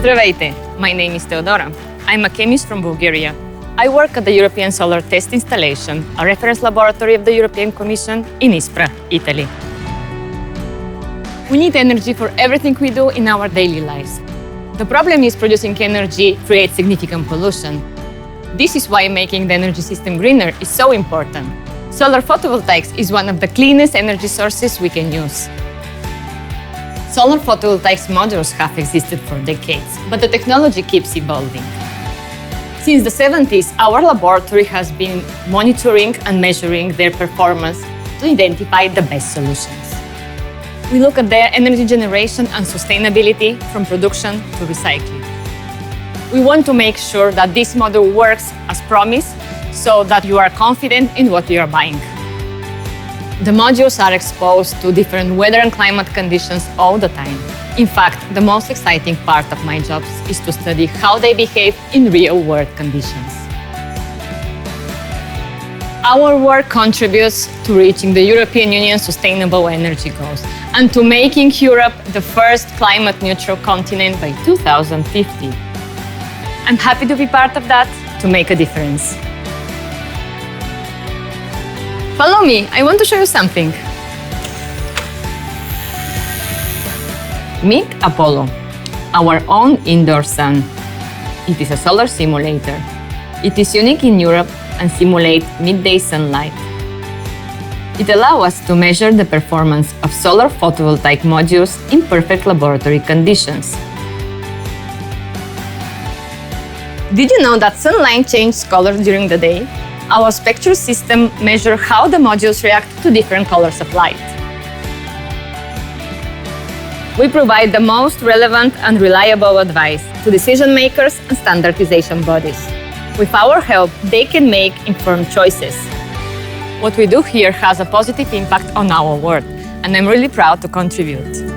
Здравейте! My name is Teodora. I'm a chemist from Bulgaria. I work at the European Solar Test Installation, a reference laboratory of the European Commission in Ispra, Italy. We need energy for everything we do in our daily lives. The problem is producing energy creates significant pollution. This is why making the energy system greener is so important. Solar photovoltaics is one of the cleanest energy sources we can use. Solar photovoltaics modules have existed for decades, but the technology keeps evolving. Since the 70s, our laboratory has been monitoring and measuring their performance to identify the best solutions. We look at their energy generation and sustainability from production to recycling. We want to make sure that this model works as promised so that you are confident in what you are buying. The modules are exposed to different weather and climate conditions all the time. In fact, the most exciting part of my job is to study how they behave in real-world conditions. Our work contributes to reaching the European Union's sustainable energy goals and to making Europe the first climate-neutral continent by 2050. I'm happy to be part of that, to make a difference. Follow me, I want to show you something. Meet Apollo, our own indoor sun. It is a solar simulator. It is unique in Europe and simulates midday sunlight. It allows us to measure the performance of solar photovoltaic modules in perfect laboratory conditions. Did you know that sunlight changes color during the day? Our spectral system measures how the modules react to different colors of light. We provide the most relevant and reliable advice to decision makers and standardization bodies. With our help, they can make informed choices. What we do here has a positive impact on our world, and I'm really proud to contribute.